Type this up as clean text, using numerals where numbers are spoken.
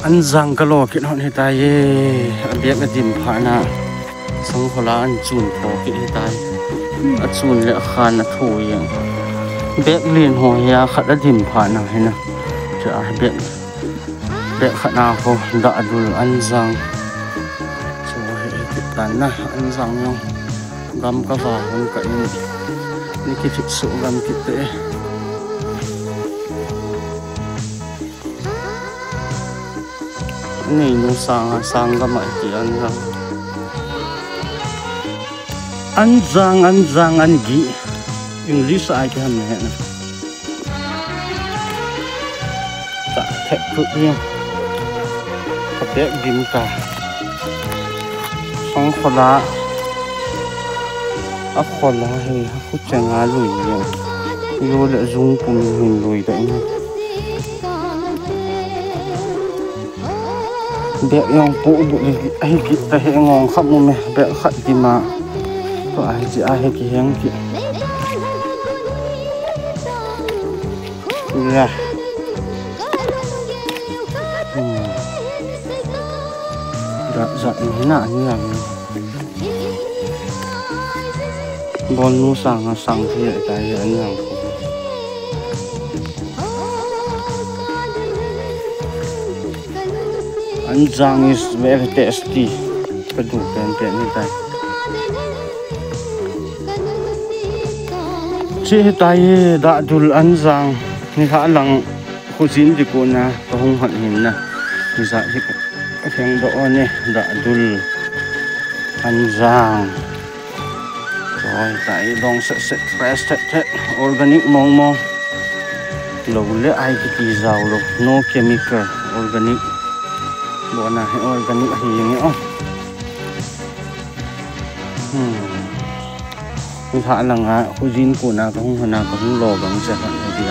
An zang kalo kit hon hitai biak a dim phana sang khola an chun tho ki hitai a chun le khan a thu yang bek lin ho ya khat a dim phana hena cha bek khana ho da adul an zang so he tan na an zang yong gam ka va hon ka in ni ki fit so gam ki teนี่นูsangก็ไม่กี่อันzangอันกี่ยังลิสายกันเนี่ยนะจะแทะพึ่งเนี่ยกระเบะดินกาสองคนละคนละเฮ้ยเขาจะงาลุยเนี่ยอยู่เลยจุงปุ่มหินลุยได้เนี่ยเด็กยังปูบุยไอ้กิแต่เหงงขับมุมเนี่ยเด็กขัดกิมาก็ไอ้จีไอ้กิเฮงกิเนี่ยจัดนี่น่ะนี่อย่างบอลนู้สั่งที่ใจอย่างนี้Anjang is very tasty. Padu pen ni tai. Si tai da dul anjang ni kha lang khusin di ko na kahung hat hin na. Ni sa hi kheng do ne da dul anjang. Rồi tai dong set fresh set organic mong lo le ai ki zau lo no chemical organic bộ này organic hiền nhá mình thả là ngã khu zin của nó không lò bằng sẽ phải gì